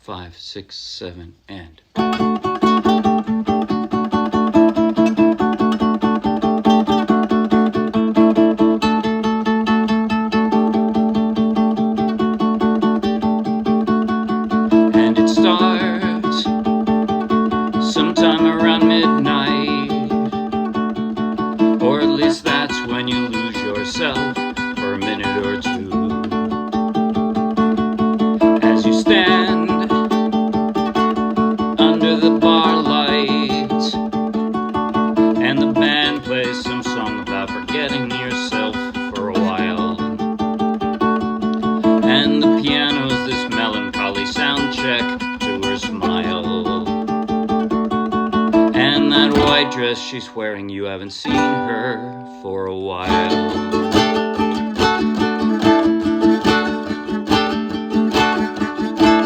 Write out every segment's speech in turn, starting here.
5, 6, 7, and... And it starts sometime around midnight, or at least that's when you lose yourself for a minute or two. As you stand under the bar lights, and the band plays some song about forgetting yourself for a while, and the piano's this melancholy sound check to her smile, and that white dress she's wearing, you haven't seen her for a while.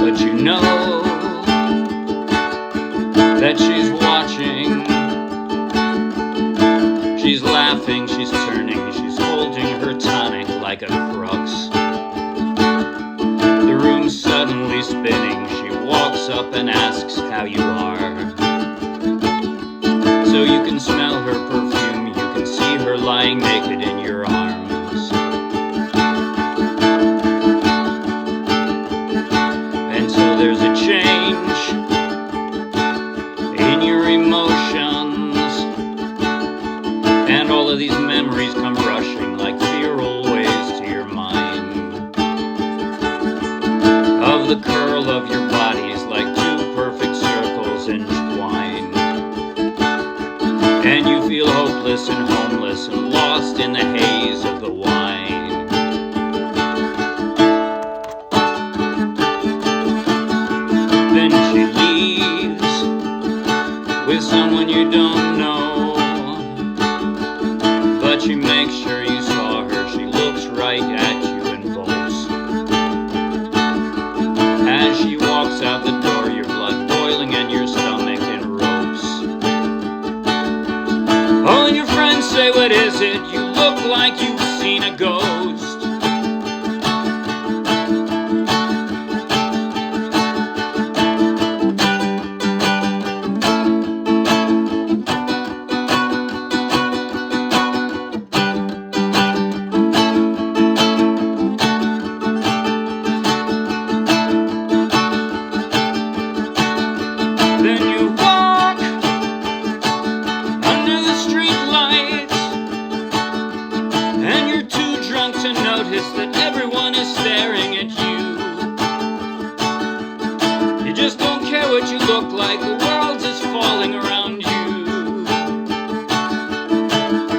But you know that she's watching, she's laughing, she's turning, she's holding her tonic like a crux. The room's suddenly spinning, she walks up and asks how you are. So you can smell her perfume, you can see her lying naked in your arms. And so there's a change in your emotions, and all of these memories come rushing like feral waves to your mind, of the curl of your bodies like two perfect circles entwined. And you feel hopeless and homeless and lost in the haze of the wine. Then she leaves with someone you don't know, but you make sure you saw her. She looks right at you and bolts. As she walks out the door, your blood boiling and your stomach in ropes. Oh, and your friends say, what is it? You look like you've seen a ghost. Then you walk under the street lights, and you're too drunk to notice that everyone is staring at you. You just don't care what you look like, the world is falling around you.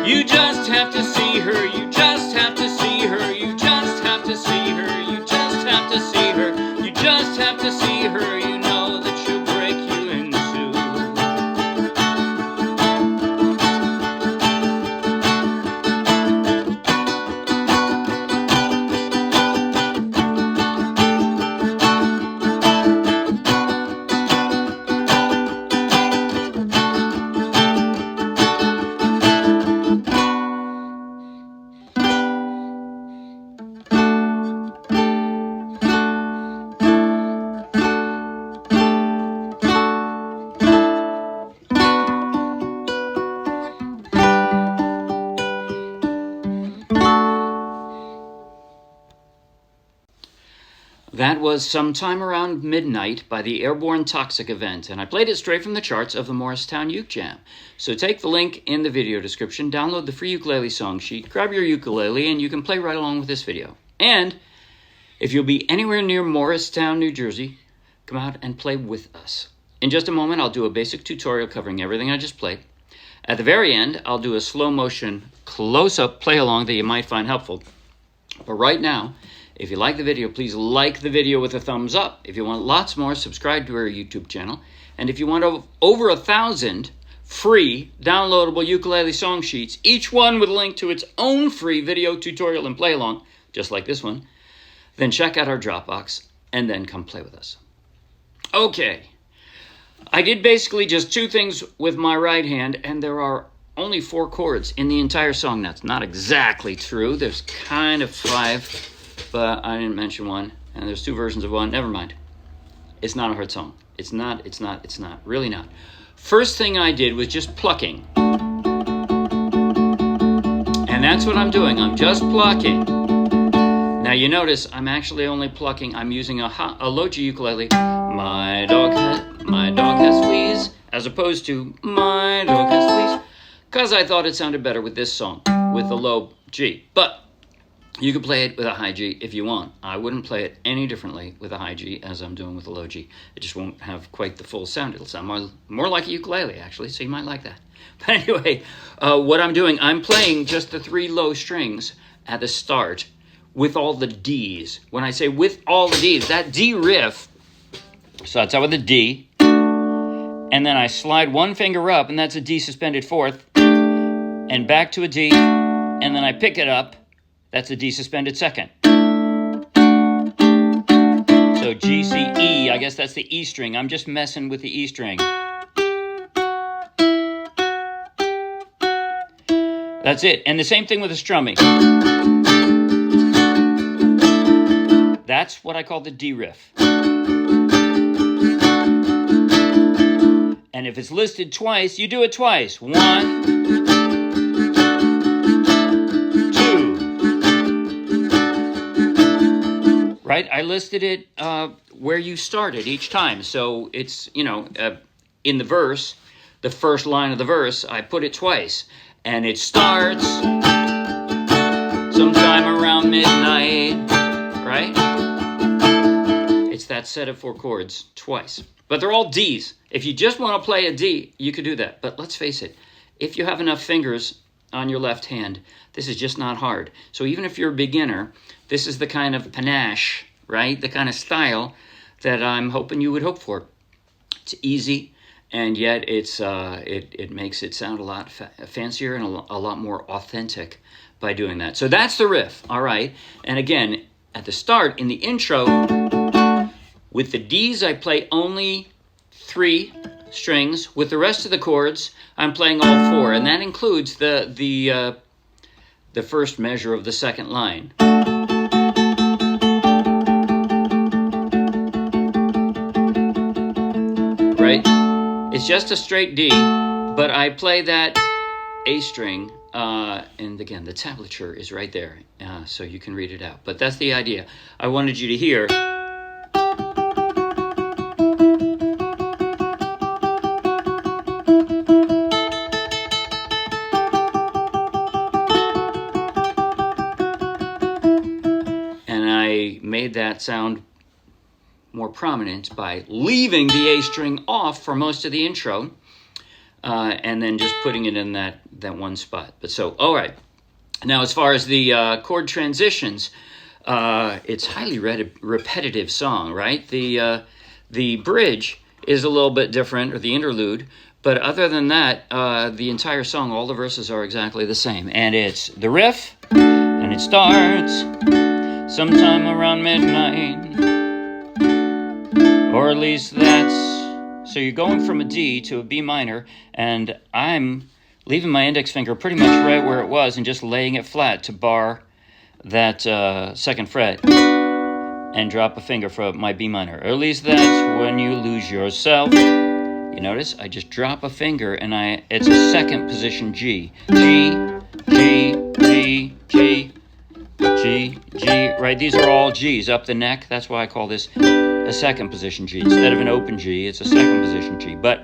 You just have to see her, you just have to see her, you just have to see her, you just have to see her, you just have to see her, you know that she'll break you in two. That was Sometime Around Midnight by the Airborne Toxic Event, and I played it straight from the charts of the Morristown Uke Jam. So take the link in the video description, download the free ukulele song sheet, grab your ukulele, and you can play right along with this video. And if you'll be anywhere near Morristown, New Jersey, come out and play with us. In just a moment, I'll do a basic tutorial covering everything I just played. At the very end, I'll do a slow motion close-up play-along that you might find helpful. But right now, if you like the video, please like the video with a thumbs up. If you want lots more, subscribe to our YouTube channel. And if you want over 1,000 free downloadable ukulele song sheets, each one with a link to its own free video tutorial and play along, just like this one, then check out our Dropbox and then come play with us. Okay, I did basically just two things with my right hand, and there are only 4 chords in the entire song. That's not exactly true. There's kind of 5. But I didn't mention one, and there's 2 versions of one. Never mind. It's not a hard song. It's not, really not. First thing I did was just plucking. And that's what I'm doing. I'm just plucking. Now you notice I'm actually only plucking. I'm using a low G ukulele. My dog has fleas, as opposed to my dog has fleas, because I thought it sounded better with this song with a low G. But you can play it with a high G if you want. I wouldn't play it any differently with a high G as I'm doing with a low G. It just won't have quite the full sound. It'll sound more like a ukulele, actually, so you might like that. But anyway, what I'm doing, I'm playing just the 3 low strings at the start with all the Ds. When I say with all the Ds, that D riff starts out with a D, and then I slide one finger up, and that's a D suspended fourth, and back to a D, and then I pick it up. That's a D suspended second. So G, C, E, I guess that's the E string. I'm just messing with the E string. That's it. And the same thing with the strumming. That's what I call the D riff. And if it's listed twice, you do it twice. 1, 2. Right? I listed it where you started each time. So it's, in the verse, the first line of the verse, I put it twice. And it starts sometime around midnight, right? It's that set of 4 chords twice. But they're all Ds. If you just want to play a D, you could do that. But let's face it, if you have enough fingers on your left hand, this is just not hard. So even if you're a beginner, this is the kind of panache, right? The kind of style that I'm hoping you would hope for. It's easy, and yet it makes it sound a lot fancier and a lot more authentic by doing that. So that's the riff, all right? And again, at the start, in the intro, with the Ds, I play only 3 strings. With the rest of the chords, I'm playing all 4, and that includes the first measure of the second line. Right? It's just a straight D, but I play that A string, and again, the tablature is right there, so you can read it out. But that's the idea. I wanted you to hear. And I made that sound more prominent by leaving the A string off for most of the intro, and then just putting it in that one spot. But so, all right. Now, as far as the chord transitions, it's highly repetitive song, right? The bridge is a little bit different, or the interlude, but other than that, the entire song, all the verses are exactly the same. And it's the riff, and it starts sometime around midnight, or at least that's, so you're going from a D to a B minor, and I'm leaving my index finger pretty much right where it was and just laying it flat to bar that second fret and drop a finger for my B minor. Or at least that's when you lose yourself. You notice I just drop a finger and it's a second position G. G, G, G, G, G, G, right? These are all G's up the neck. That's why I call this a second position G. Instead of an open G, it's a second position G. But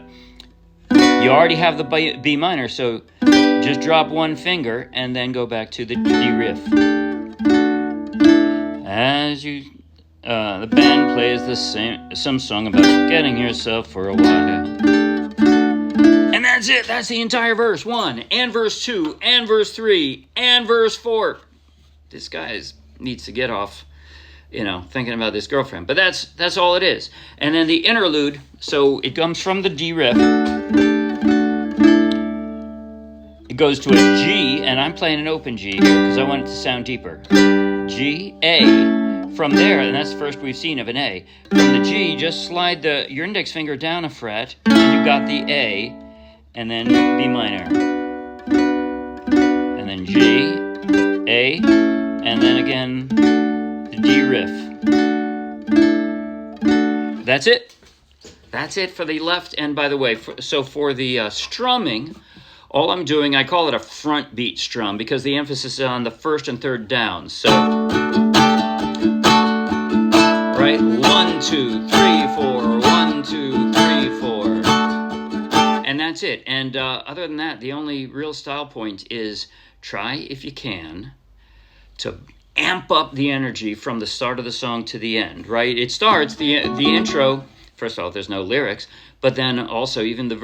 you already have the B minor, so just drop one finger and then go back to the D riff. As the band plays some song about forgetting yourself for a while. And that's it. That's the entire verse 1, and verse 2, and verse 3, and verse 4. This guy needs to get off, thinking about this girlfriend. But that's all it is. And then the interlude, so it comes from the D riff. It goes to a G, and I'm playing an open G here because I want it to sound deeper. G, A. From there, and that's the first we've seen of an A. From the G, just slide your index finger down a fret, and you've got the A, and then B minor. And then G, A, and then again, the D riff. that's it. That's it for the left. And by the way, for the strumming, all I'm doing, I call it a front beat strum because the emphasis is on the first and third downs. So, right, 1, 2, 3, 4, 1, 2, 3, 4. And that's it. And other than that, the only real style point is try, if you can, to amp up the energy from the start of the song to the end, right? It starts, the intro, first of all, there's no lyrics, but then also even the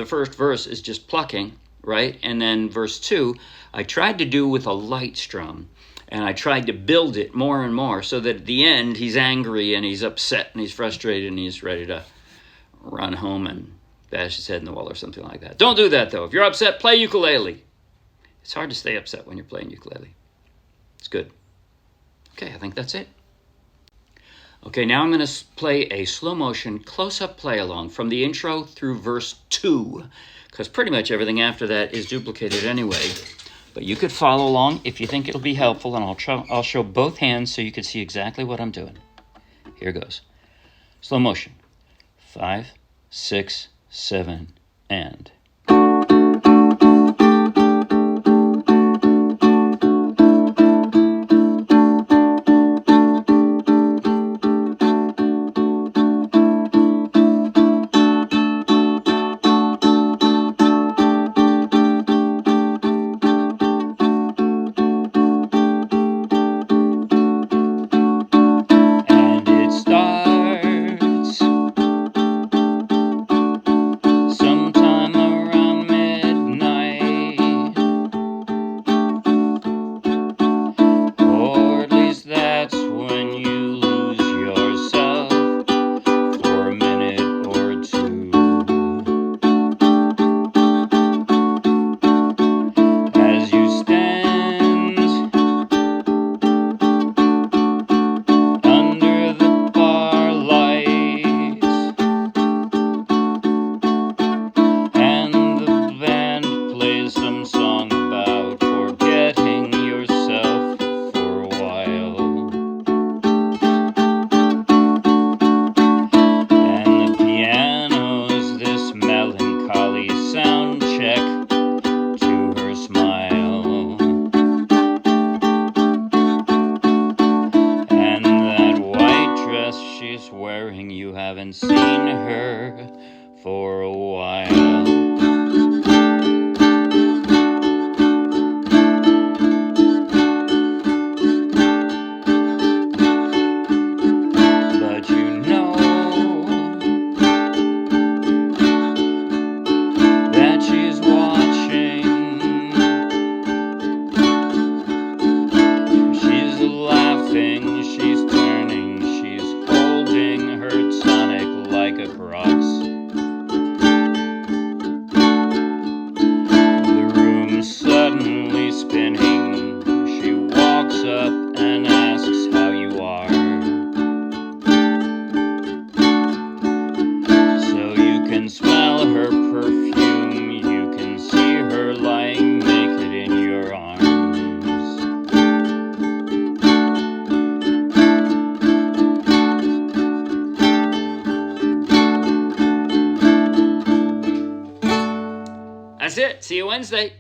first verse is just plucking, right? And then verse 2, I tried to do with a light strum, and I tried to build it more and more so that at the end he's angry and he's upset and he's frustrated and he's ready to run home and bash his head in the wall or something like that. Don't do that, though. If you're upset, play ukulele. It's hard to stay upset when you're playing ukulele. It's good. Okay, I think that's it. Okay, now I'm going to play a slow motion close-up play-along from the intro through verse 2, because pretty much everything after that is duplicated anyway. But you could follow along if you think it'll be helpful, and I'll show both hands so you can see exactly what I'm doing. Here goes. Slow motion. 5, 6, 7, and... You haven't seen her for a while. But you know that she's watching. She's laughing, she's turning, she's holding her tonic like a crux. The room's suddenly spinning. She walks up and asks how you are. So you can smell her perfume, you can see her lying naked in your arms. That's it. See you Wednesday.